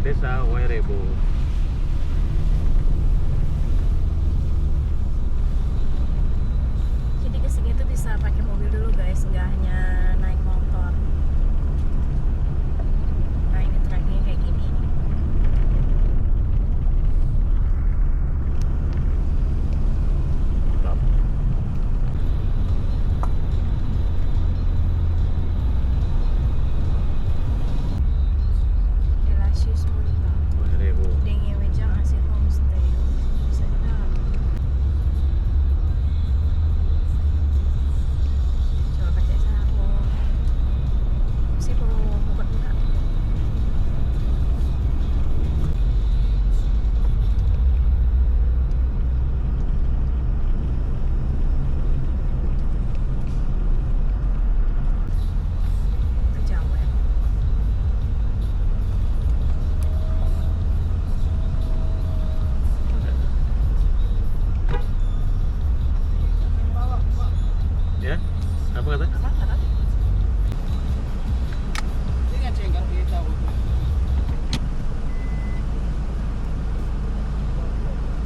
Desa Wairebo. Jadi kesini tuh bisa pakai mobil dulu guys, nggak hanya naik motor. Nah ini treknya kayak gini. Elasius Monta. Wairebo. Dengi Wejang Asih Homestay. Bisa di dalam. Coba pakai sarung. Sih perlu buka enggak? Itu jauh ya. Ya? Apa kata? Apa kata?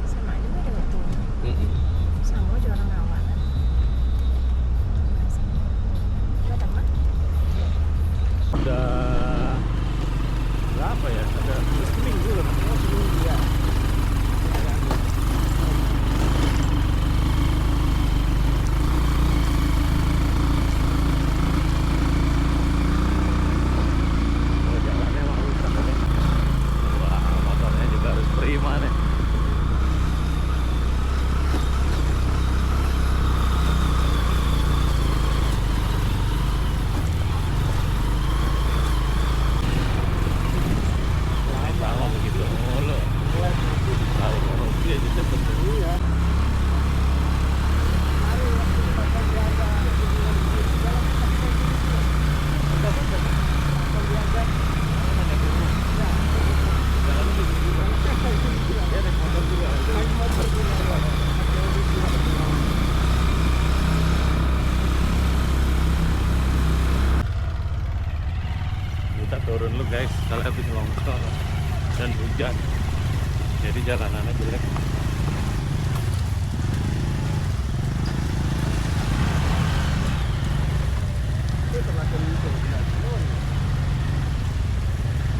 Sama juga dengan tuh. Sama juga orang awal kan. Udah teman? Udah berapa ya? Ada seminggu lah. Oh, seminggu ya. Oh, jalannya emang rusak ya. Wah, motornya juga harus prima nih. Sama begitu mulu. Kalau dia di cepet. Iya. Kita turun lu guys, kalau habis longsor dan hujan, jadi jalanannya jelek.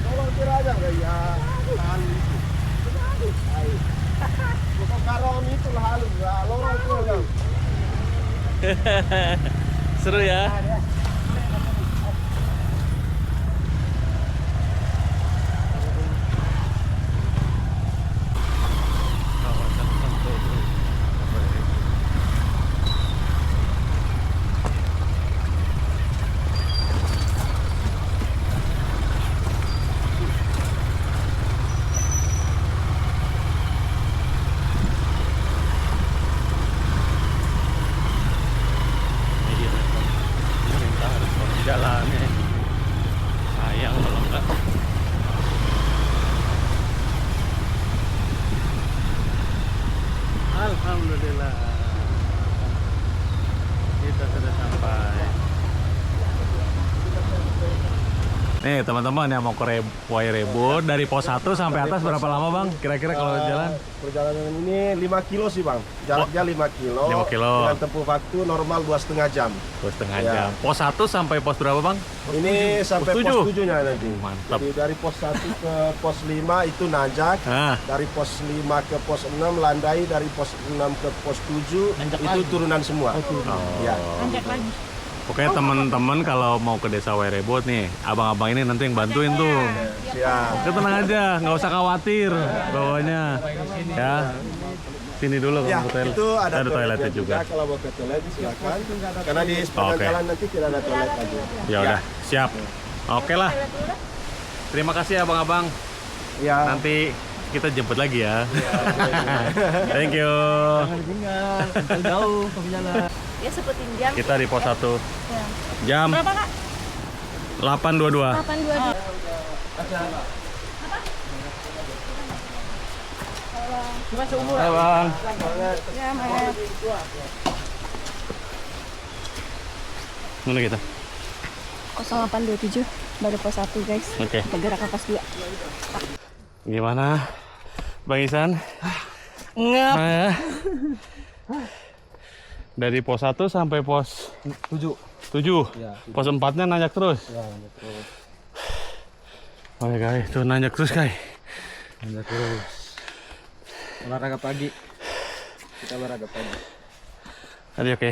Tolong kira aja nggak ya? Halus. Bukan karon itu lah halus, nggak lorong tuh kan. Seru ya. Kawasan Sentosa. Iya, pemerintah harus tolong jalannya. Sayang kalau enggak. Alhamdulillah, kita sudah sampai. Nih teman-teman yang mau ke Wairebo dari pos 1 sampai atas berapa lama bang? Kira-kira kalau jalan? Perjalanan ini 5 kilo sih bang, jaraknya 5 kilo. 5 kilo. Dengan tempuh waktu normal 2,5 jam. Pos setengah Ya. jam. Pos 1 sampai pos berapa bang? Ini sampai Pos pos 7. 7-nya nanti. Mantap. Jadi dari pos 1 ke pos 5 itu nanjak. Nah, Dari pos 5 ke pos 6 landai, dari pos 6 ke pos 7 itu turunan semua. Ya. Anjak lagi. pokoknya teman-teman kalau mau ke desa Wairebo nih, abang-abang ini nanti yang bantuin tuh. Siap. Udah tenang aja, nggak usah khawatir bawanya. Ya, sini dulu Ya, bang, hotel. itu ada toiletnya juga. Kalau mau ke toilet silakan. Karena di sepanjang Oke. jalan nanti tidak ada toilet lagi. Ya udah, siap. Oke lah. Terima kasih abang-abang. Ya. Nanti kita jemput lagi ya. Thank you. Jauh ke jalan. Ya sebutin jam. Kita di pos 1 Ya. jam Berapa kak? 8.22. 8.22. Cuma seumur. Hai bang. Ya Mat. Mana kita? 0827 baru pos 1 guys. Oke. Bergerak ke pos 2. Gimana, Bang Isan? Ngap. Nah, dari pos 1 sampai pos 7. 7. Ya, Pos 4-nya nanjak terus. ya lanjut terus. Oke guys, tuh nanjak terus guys. Lanjut terus. Olahraga pagi. Kita olahraga pagi. Tadi oke.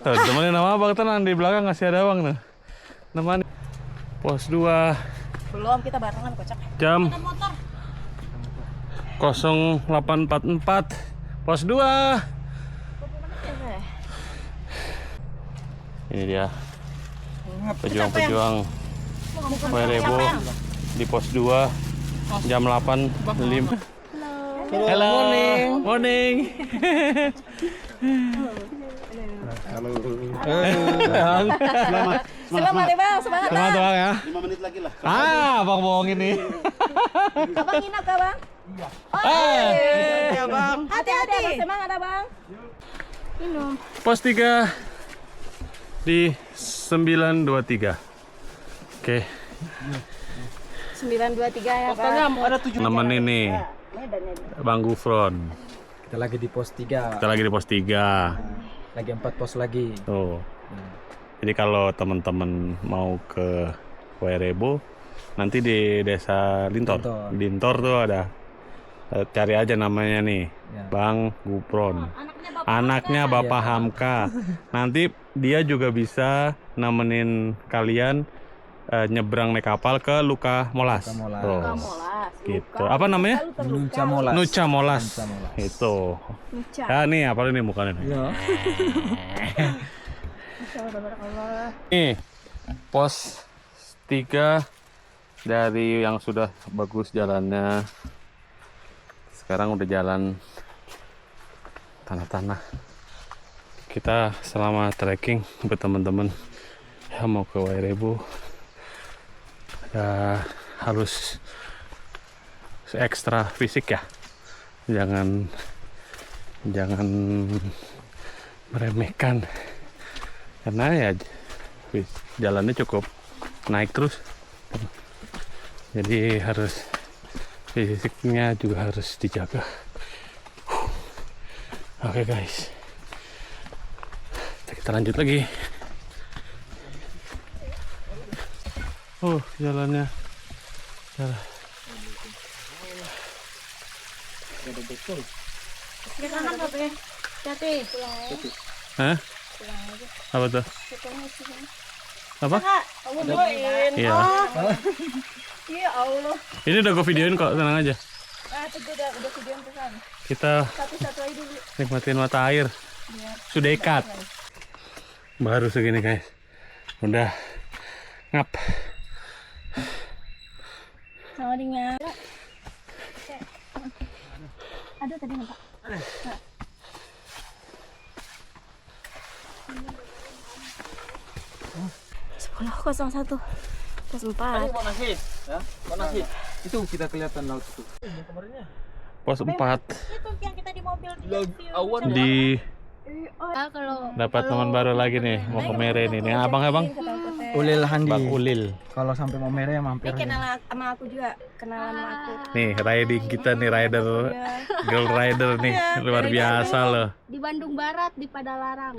Tuh, temenin nama abang, tenang di belakang masih ada abang tuh. Teman. Pos 2 Belum, kita barengan kocak. jam Ada motor. 08.44. Pos 2. Ini dia pejuang-pejuang Werebo di pos 2 jam 8.05. Halo. Morning. Selamat ya bang, semangat Selamat bang. bang ya. 5 menit lagi lah. Abang bohong ini. Abang nginap kah bang? Ya bang. Hati-hati. Semangat abang. Minum. Pos 3 di 923. Oke. 923 ya bang. Ada 7. Nemenin nih Bang Gufron. Kita lagi di pos 3. Kita lagi di pos 3. Lagi 4 pos lagi. Tuh. Jadi kalau teman-teman mau ke Werebo nanti di desa Lintor. Lintor tuh ada. Cari aja namanya nih. Ya. Bang Gufron. Anaknya Bapak Hamka. Nanti dia juga bisa nemenin kalian nyebrang naik kapal ke Luka Molas. Luka Molas. Tuh. Molas. Gitu. Apa namanya? Nuca Molas. Nuca Molas. Nuca Molas. Itu. Nuca. Ya nih apa ini mukanya nih? Iya. Nih pos 3 dari yang sudah bagus jalannya. Sekarang udah jalan tanah-tanah. Kita selama trekking buat teman-teman yang mau ke Werebo ya harus ekstra fisik ya. Jangan meremehkan karena ya jalannya cukup naik terus. Jadi harus fisiknya juga harus dijaga. Oke guys, kita lanjut lagi. Jalannya Kita kanan satu ya. Hati. Hah? Apa tuh? Apa? Iya. Ya Allah. Ini udah gue videoin kok, tenang aja. Itu udah video pesan. Kita Satu-satu aja dulu. nikmatin mata air. Sudah ikat. Baru segini guys. Udah ngap. Sama dengan. Aduh tadi nampak. 10.01 pos 4. Mau nasi? Ya, mau nasi. Itu kita kelihatan laut itu. Pos 4 Itu yang kita di mobil Awan di kalau dapat teman baru lagi nih, mau ke Mere nih. Nih abang Ulil Handi. Bang Ulil. Kalau sampai mau merah mampir. kenal sama aku juga, kenalan sama aku. Nih riding kita nih, rider girl rider nih, luar biasa loh. Di Bandung Barat di Padalarang.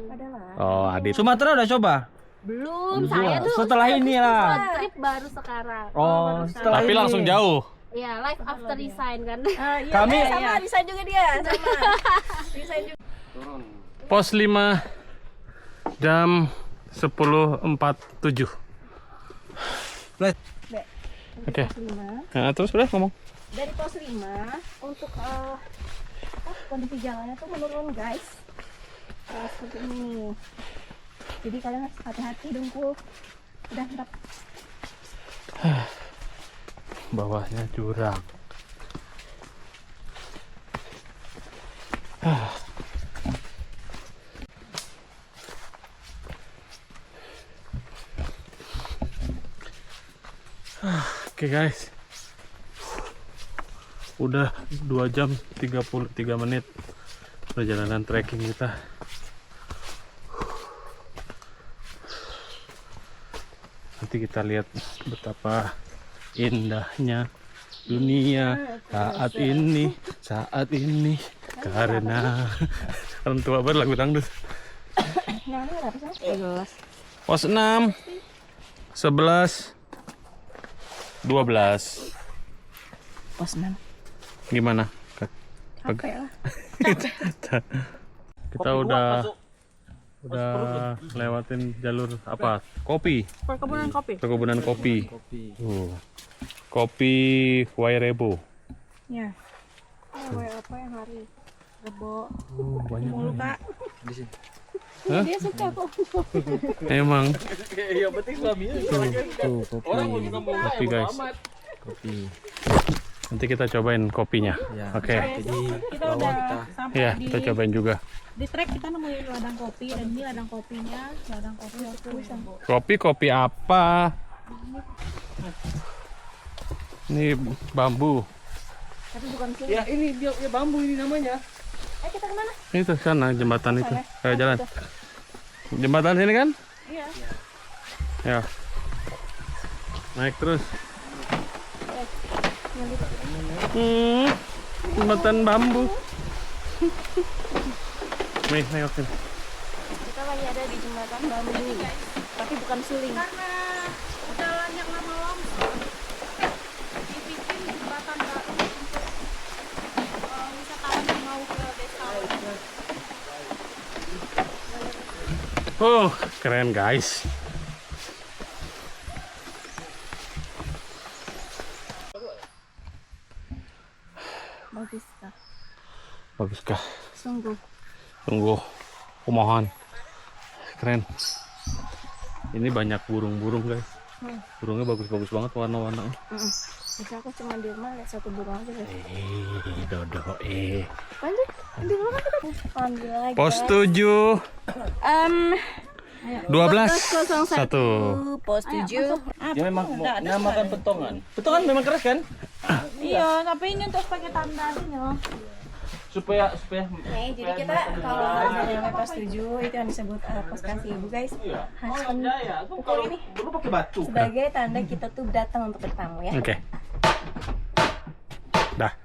Oh Adit. Sumatera udah coba? Belum, saya tuh Setelah ini lah. road trip baru sekarang. Oh, setelah Tapi ini. langsung jauh. Ya, live after resign kan. Iya, Kami sama desain juga dia, sama. Desain juga. Pos 5 jam 10.47. Oke. Nah, terus udah ngomong. Dari pos 5 untuk kondisi jalannya tuh menurun guys. Seperti ini. Jadi kalian harus hati-hati dongku. Udah mantap. Bawahnya jurang. Oke guys, udah 2 jam 33 menit perjalanan trekking kita. Nanti kita lihat betapa indahnya dunia saat ini karena orang tua banget lagu dangdut. Nah, ini berapa sih? Pos 6 11 12 Pos 6. gimana? Capek lah. Kita udah lewatin jalur apa? Kopi. Perkebunan kopi. Perkebunan kopi. Kopi Wairebo. Ya. Apa yang hari? Rebo. Banyak. Mulu Kak. Di sini. Hah? Dia suka kok. Emang. Iya penting suaminya. Tuh, kopi guys. Kopi. Nanti kita cobain kopinya. Ya. Oke. Jadi Kita udah sampai Iya, di kita cobain juga. di trek kita nemuin ladang kopi dan ini ladang kopinya, ladang kopi Kopi apa? Ini bambu. tapi bukan sih. Ya ini dia ya bambu ini namanya. Kita kemana? Itu sana jembatan itu. Kayak jalan. Jembatan sini kan? Iya. Ya. Naik terus. Jembatan bambu. Nih, nengok sini. Kita lagi ada di jembatan bambu ini guys, tapi bukan suling. Karena jalan yang lama longsor, dibikin jembatan baru untuk wisatawan yang mau ke desa. Keren guys. Bagus kah? Bagus kah? Sungguh. Tunggu, kumohon. Keren. Ini banyak burung-burung guys. Burungnya bagus-bagus banget warna-warnanya. Bisa aku cuma di rumah lihat satu burung aja guys. Dodo. Lanjut, di rumah kita. Ambil lagi. Pos 7 12 1. Pos 7. Dia memang namakan petongan. Petongan memang keras kan? Iya, tapi ini untuk pakai tanda aja. Supaya Nih, jadi kita kalau sampai pos 7 itu yang disebut pos kasih ibu guys. Harus pukul ini dulu pakai batu. sebagai tanda kita tuh datang untuk bertamu ya. Oke. Dah.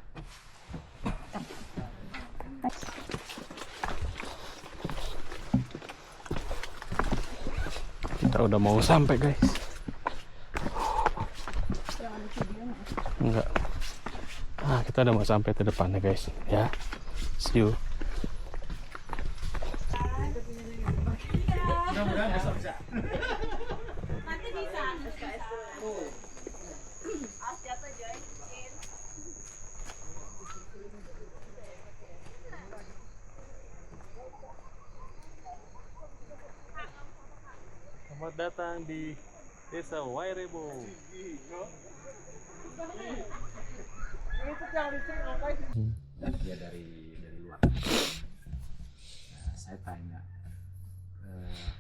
Kita udah mau sampai guys. Enggak. Kita udah mau sampai ke depannya guys. Ya. See you. Selamat datang di Desa Wairebo. Dia dari luar. Nah, saya tanya,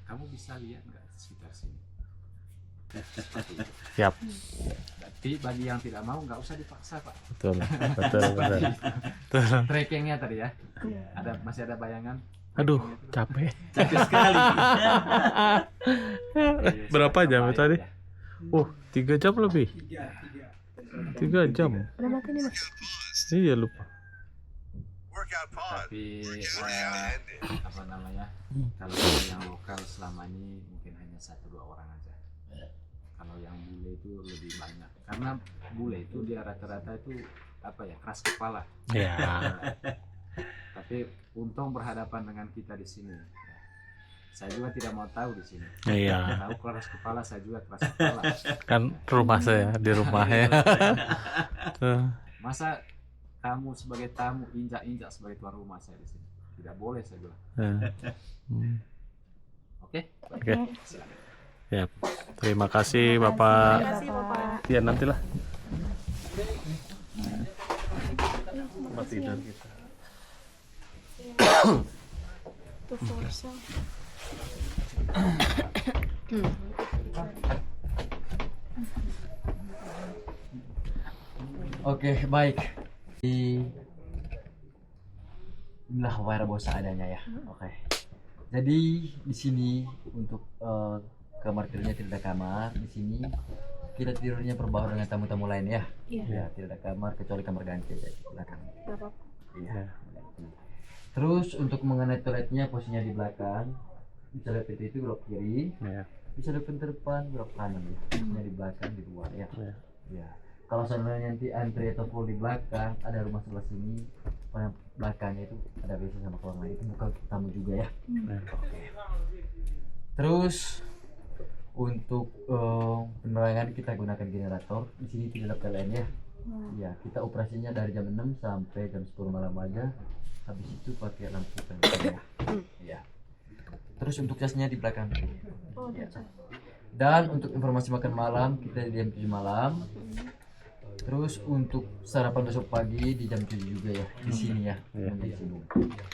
kamu bisa lihat nggak sekitar sini? Siap. Tapi bagi yang tidak mau nggak usah dipaksa Pak. Betul. Trekkingnya tadi ya. Masih ada bayangan? Aduh, capek. Capek sekali. Berapa jam tadi? 3 jam lebih. 3 jam. Iya lupa. Tapi apa namanya? Kalau yang lokal selama ini mungkin hanya 1-2 orang aja. Kalau yang bule itu lebih banyak. Karena bule itu dia rata-rata itu apa ya, keras kepala. Ya. Tapi untung berhadapan dengan kita di sini. Saya juga tidak mau tahu di sini. Iya. Tahu keras kepala, saya juga keras kepala. Kan rumah saya di rumahnya. Masa kamu sebagai tamu injak-injak sebagai tuan rumah saya di sini? Tidak boleh saya bilang. Oke? Oke. Ya. Terima kasih Bapak. Terima kasih Bapak. Ya nantilah. Tempat tidur kita. Tuh Forza. Oke, baik. Inilah Wairebo seadanya ya. Oke. Jadi di sini untuk kamar tidurnya tidak ada kamar di sini. kita tidurnya berbawah dengan tamu-tamu lain ya. Iya. Ya, tidak ada kamar kecuali kamar ganti aja di belakang. Gak apa-apa. Iya. Terus untuk mengenai toiletnya posisinya di belakang. Bisa lihat pintu itu belok kiri. Ya. Bisa lihat pintu depan belok kanan ya. Posisinya di belakang di luar ya. Ya. Ya. Kalau seandainya nanti antri atau full di belakang, ada rumah sebelah sini. Pada belakangnya itu ada WC sama kolam lain. Itu bukan tamu juga ya. Oke. Terus untuk penerangan kita gunakan generator. Di sini tidak ada PLN ya. Ya, kita operasinya dari jam 6 sampai jam 10 malam aja. Habis itu pakai lampu ya. Ya. Terus untuk jasnya di belakang. Ya. Dan untuk informasi makan malam kita di jam 7 malam. Terus untuk sarapan besok pagi di jam 7 juga ya di sini ya. Di sini.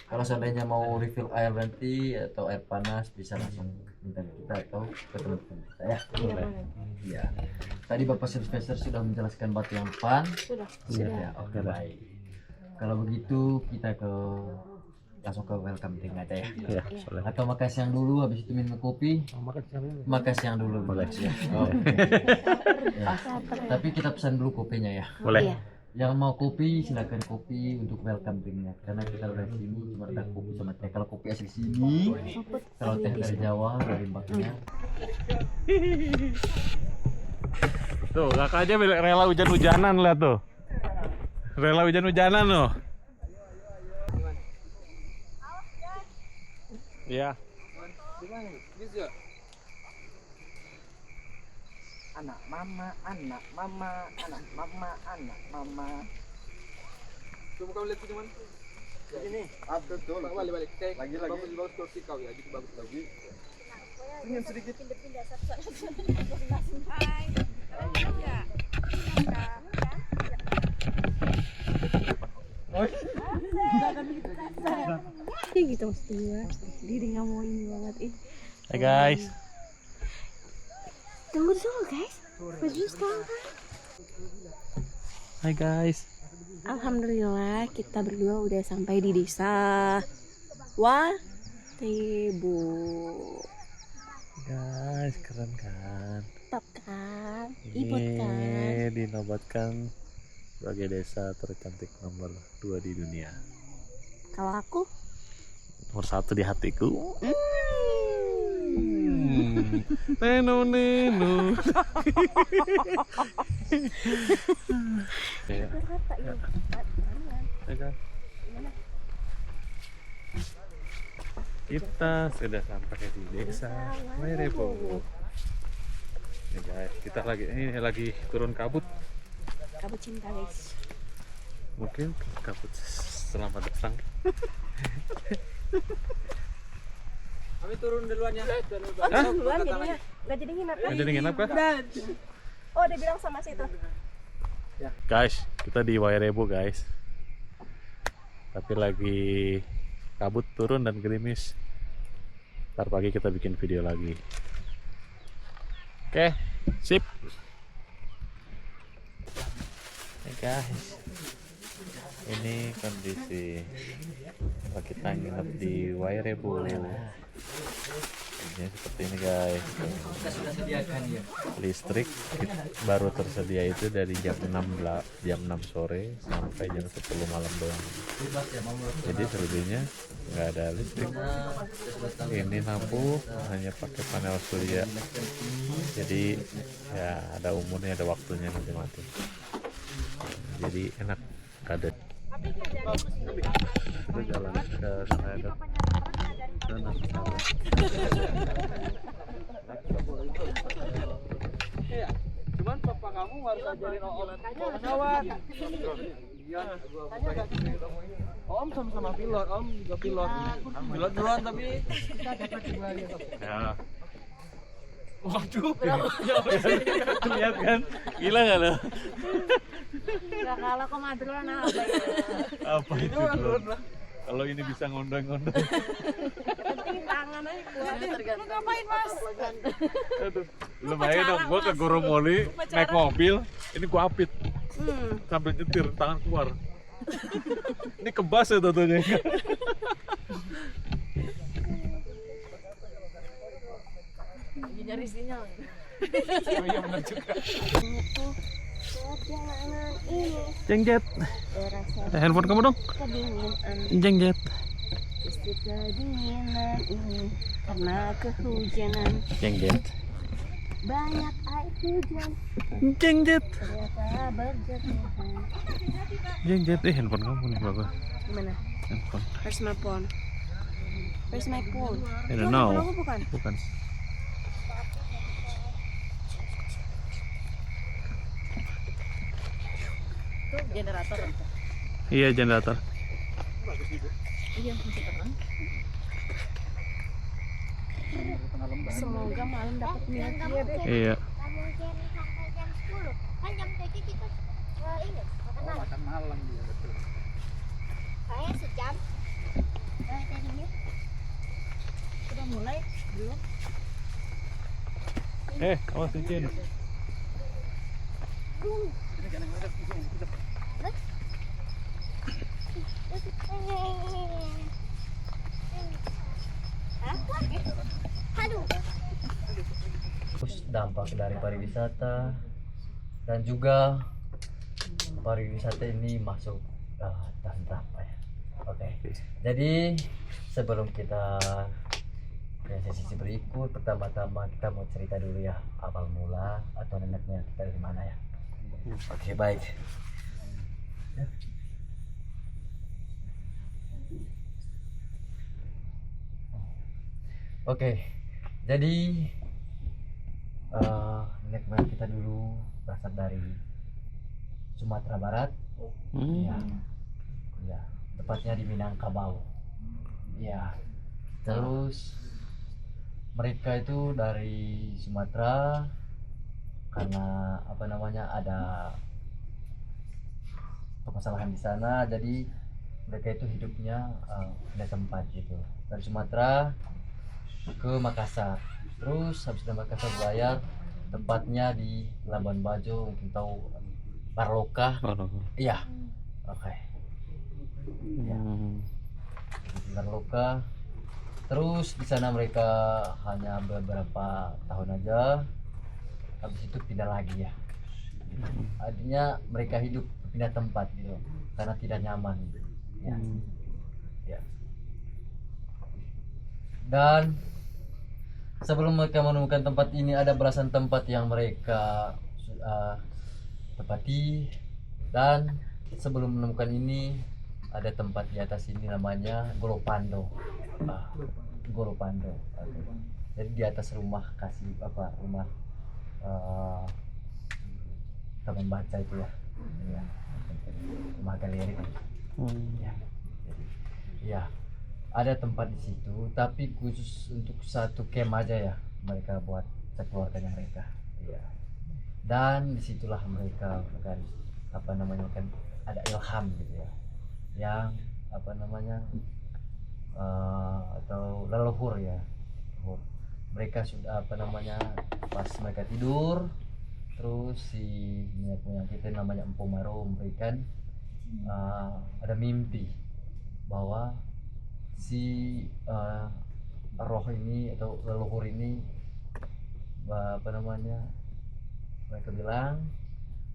Kalau seandainya mau refill air nanti atau air panas bisa langsung minta ke kita atau ke teman-teman kita ya. Iya. Tadi Bapak Sylvester sudah menjelaskan batu yang depan. Sudah. Ya, oke baik. Kalau begitu kita langsung ke welcome drink aja ya. Ya, boleh. Atau makan siang dulu habis itu minum kopi. Makan siang dulu boleh ya. Ya. Tapi kita pesan dulu kopinya ya. Boleh. Yang mau kopi silakan kopi untuk welcome drinknya karena kita dari sini cuma ada kopi sama teh. Kalau kopi asli sini, kalau teh dari Jawa dari Mbaknya. Tuh, kakak aja rela hujan-hujanan lihat tuh. Rela hujan-hujanan loh. Iya. Anak mama, anak mama, anak mama, anak mama. Coba kau lihat cuman. Ya ini. Betul. Balik. Lagi. Bagus kursi kau ya, gitu bagus lagi. Senyum sedikit. Ya gitu mestinya. Diri nggak mau ini banget ih. Hai guys. Tunggu dulu guys. Baju sekarang. Hai guys. Alhamdulillah kita berdua udah sampai di desa Warebo. Guys, keren kan? Top kan? Ibut kan? Ini dinobatkan sebagai desa tercantik nomor 2 di dunia. Kalau aku? Nomor 1 di hatiku. Neno. Kita sudah sampai di desa Warebo. Ya guys, kita lagi turun kabut. Kabut cinta guys. Mungkin kabut selamat datang. Kami turun duluan ya. Duluan jadinya nggak jadi nginep kan? Nggak jadi nginep kah? Oh dia bilang sama situ. Guys, kita di Warebo guys. Tapi lagi kabut turun dan gerimis. Ntar pagi kita bikin video lagi. Oke, sip. Hey guys, ini kondisi kita nginep di Warebo. Ini seperti ini guys. Kita sudah sediakan ya. Listrik baru tersedia itu dari jam 6 sore sampai jam 10 malam doang. Bebas ya mau Jadi selebihnya nggak ada listrik. Ini lampu hanya pakai panel surya. Jadi ya ada umurnya, ada waktunya nanti mati. Jadi enak, ada. Kita jalan ke sana ada. Sana. Iya. Cuman papa kamu harus ajarin Om pesawat. Iya. Om sama pilot, Om juga pilot. Pilot duluan tapi kita dapat juga ya. Ya. Waduh. Lihat kan? Gila nggak lo? Gak kalah komadron apa ya? Apa itu? Kalau ini bisa ngondang-ngondang. Penting tangan aja kuat. Ngapain mas? Aduh, lumayan dong. Gua ke Goromoli naik mobil, ini gua apit sambil nyetir, tangan keluar. Ini kebas ya tentunya. Nyari sinyal. Oh iya benar juga. Perjalanan ini Jeng Jet. terasa Handphone kamu dong. kedinginan. Jeng Jet. Justru kedinginan ini karena kehujanan. Jeng Jet. Banyak air hujan Jeng Jet. ternyata berjatuhan. Jeng Jet. Handphone kamu nih bagus. Gimana? Handphone. Where's my phone? Where's my phone? I don't know. Handphone aku bukan. Bukan. Itu generator. Iya generator. Iya masih terang. Semoga malam dapat minat dia deh. Iya. Kan jam 7 kita ingat Makan malam dia betul. kayaknya sejam. Sudah mulai belum? Awas izin. Aduh. Terus dampak dari pariwisata dan juga pariwisata ini masuk tahun berapa ya? Oke. Jadi sebelum kita ke sesi berikut, pertama-tama kita mau cerita dulu ya awal mula atau nenek moyang kita dari mana ya. Oke, baik. Oke, jadi nenek moyang kita dulu berasal dari Sumatera Barat. Iya, ya, tepatnya di Minangkabau. Ya, terus mereka itu dari Sumatera karena apa namanya ada permasalahan di sana, jadi mereka itu hidupnya ada tempat gitu dari Sumatera ke Makassar. Terus habis dari Makassar berlayar tempatnya di Labuan Bajo, mungkin tahu Barloka. Iya, oke. Ya. Di Barloka. Terus di sana mereka hanya beberapa tahun aja. Habis itu pindah lagi ya. Artinya mereka hidup pindah tempat gitu karena tidak nyaman gitu. Ya. Ya. Dan sebelum mereka menemukan tempat ini ada belasan tempat yang mereka tepati, dan sebelum menemukan ini ada tempat di atas ini namanya Golopando. Golopando. Jadi di atas rumah rumah taman baca itu ya. Ya. Rumah galeri. Ya. Ya. Ada tempat di situ, tapi khusus untuk satu camp aja ya mereka buat sekeluarganya mereka. Iya. Dan disitulah mereka kan ada ilham gitu ya, yang atau leluhur ya. Mereka sudah pas mereka tidur, terus si nenek moyang kita namanya Empu Maro memberikan ada mimpi bahwa si roh ini atau leluhur ini mereka bilang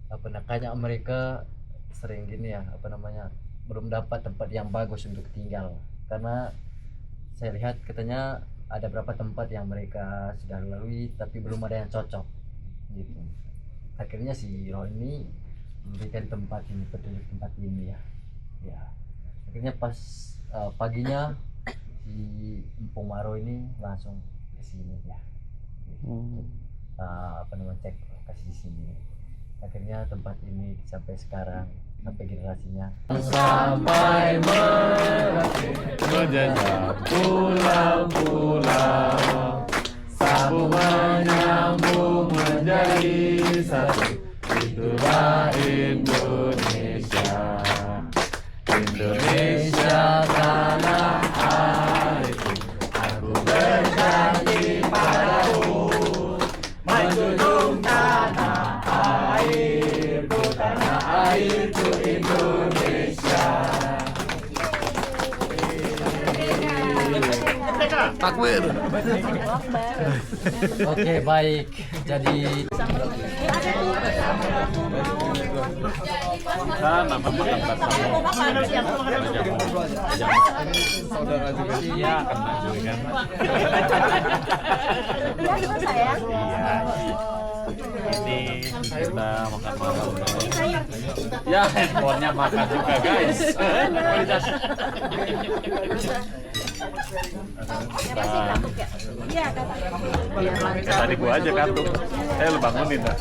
nakanya mereka sering gini ya belum dapat tempat yang bagus untuk tinggal, karena saya lihat katanya ada beberapa tempat yang mereka sudah lalui tapi belum ada yang cocok gitu. Akhirnya si roh ini memberikan petunjuk tempat ini ya. Akhirnya pas paginya si Empung Maro ini langsung ke sini ya. Cek lokasi di sini. Akhirnya tempat ini sampai sekarang, sampai generasinya sampai Menjajah pulau-pulau, sambung menyambung menjadi satu. Itulah Indonesia. Indonesia tanah airku, aku berjanji padamu, menjunjung tanah airku Indonesia. Takbir. Oke, baik. Jadi Sana makan saudara juga iya kena juga kan. Iya. Ini kita makan malam. Ya handphonenya makan juga guys. Tadi gua aja kantuk. Lu bangunin dah.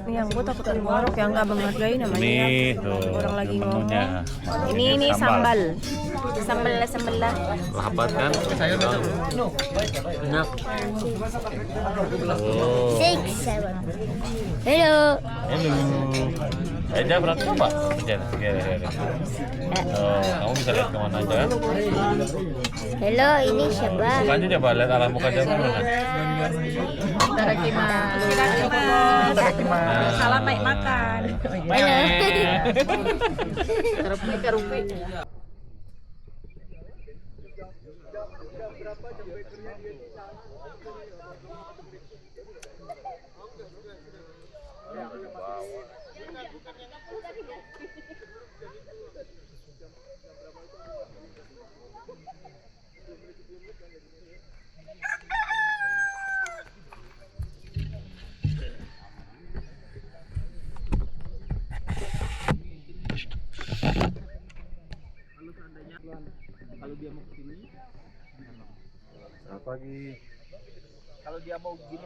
Yang gue takut ada ngorok yang nggak menghargai namanya. Nih tuh. Orang lagi menunya. Ini sambal. Sambal lah. Lapat kan? enak. Oh. 6, 7. Hello. Halo. Aja berangkat apa? Berjalan. Oh, kamu bisa lihat kemana aja kan? Hello, ini siapa? Bukannya coba lihat arah muka jam dulu kan? Salam baik makan. Halo. Selamat pagi. Kalau dia mau gini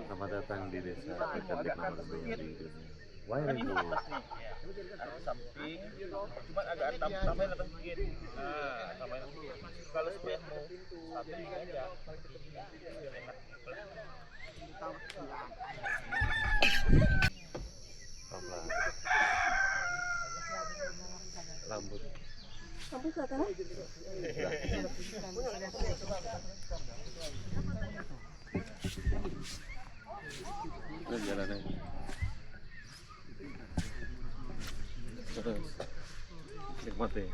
Selamat datang di desa tercantik nomor 2 di dunia. Wairebo. samping, cuma agak tambahin atas sedikit. Nah, tambahin kalau supaya mau samping aja. Pelan-pelan. Rambut. Kamu kelihatan? Terus jalan aja. Terus nikmati.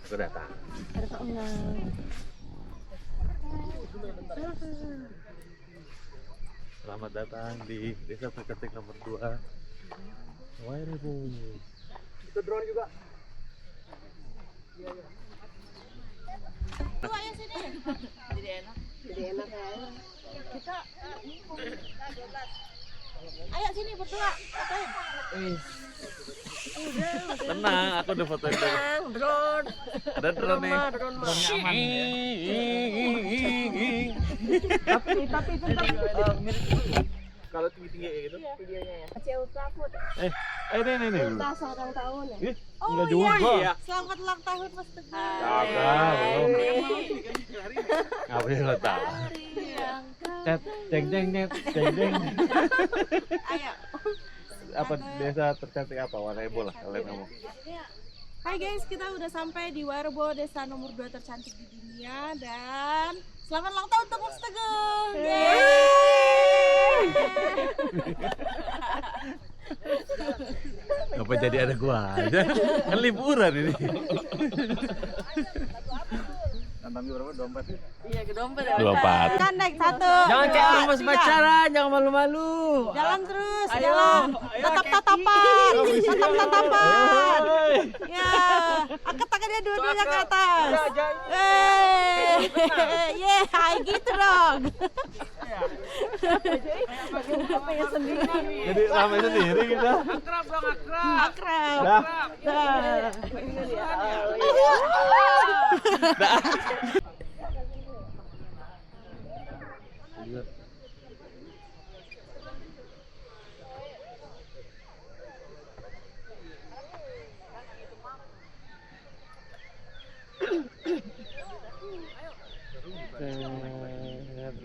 Aku datang. Ada Kak Unang. Selamat datang di desa tercantik nomor 2 Wairebo. Itu drone juga. Jadi enak kan? Ayo sini berdua. Tenang, aku udah fotoin dulu. Drone. Ada drone nih. Drone mah. Tapi Kalau tinggi-tinggi kayak gitu. videonya ya. Aceh Ultrafut. Ini. Tas ulang tahun ya. Enggak juga. Selamat ulang tahun Mas Teguh. Kagak, belum. Ngapain lo tahu? Ceng. Ayo. Apa desa tercantik apa? Wairebo lah kalian ngomong. Hai guys, kita udah sampai di Wairebo, desa nomor 2 tercantik di dunia. Dan selamat ulang tahun untuk Mas Teguh. Apa jadi ada gua aja? Kan liburan ini. Nambah berapa? 24. Iya, ke dompet. 24. Kan naik 1. Jangan kayak orang masih pacaran, jangan malu-malu. Jalan terus, jalan. Tatap-tatapan. Tatap-tatapan. Ya, angkat tangannya dua-duanya ke atas. Ye, hai gitu dong. Jadi ramai sendiri kita. Akrab.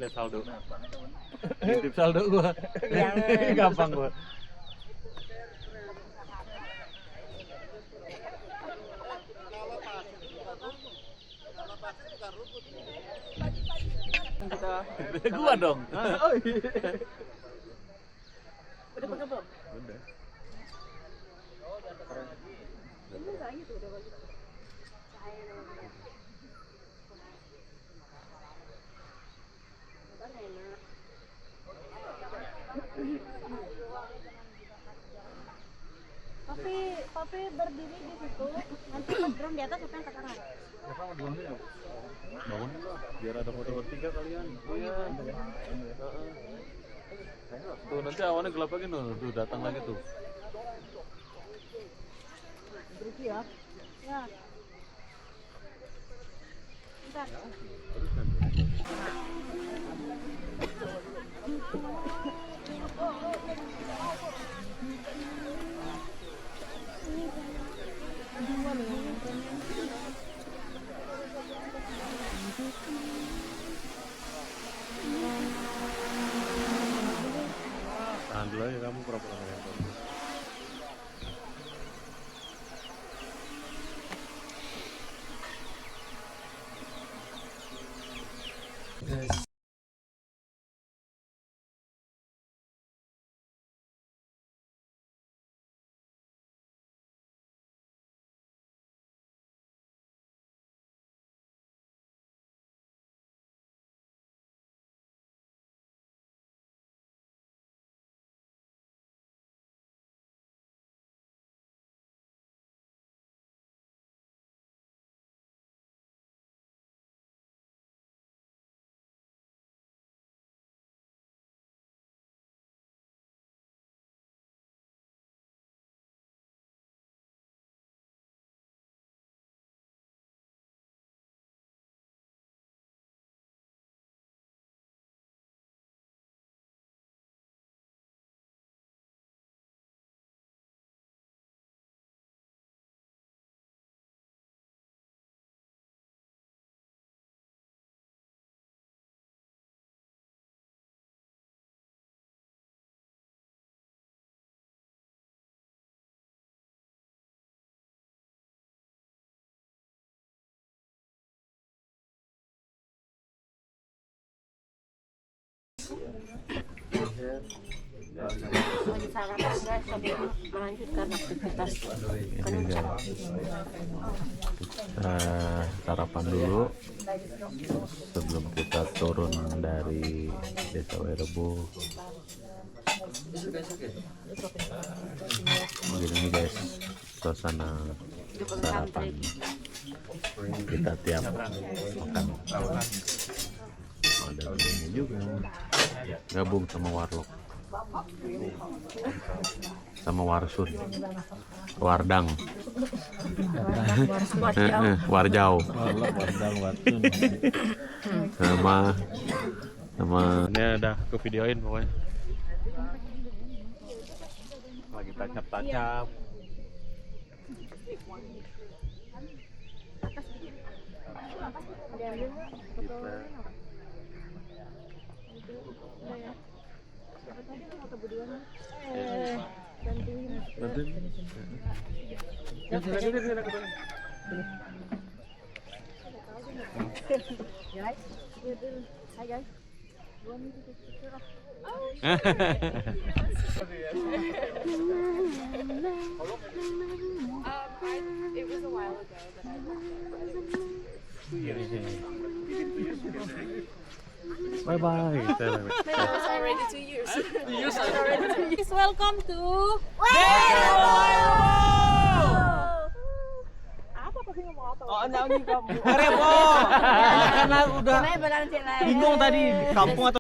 Lihat saldo. Tip saldo gua. Gampang gua. Gua dong. Oh iya. Udah pakai belum? Udah. lagi tuh, udah bagus. Cahaya udah bagus. Kan enak. Papi berdiri di situ, nanti pas drone di atas siapa yang takaran? Bangun biar ada foto bertiga kalian. Oh iya. Tuh nanti awannya gelap lagi tuh datang lagi tuh. Berisi ya? Ya. Bentar. Tahan dulu ya kamu pura-pura ngerempet. Lagi sarapan guys, sebelum melanjutkan aktivitas. Ini guys, sarapan dulu sebelum kita turun dari Desa Werebo. Begini guys, suasana sarapan kita tiap makan. Ada ini juga gabung sama warlock sama warsun wardang warjau sama ini ada ke videoin pokoknya lagi tacap-tacap. Hai guys. It was a while ago that I Bye bye. It's already 2 years. 2 years already. Please welcome to apa pakai ngomong apa? Oh, nyanyi kamu. Karena udah bingung tadi kampung atau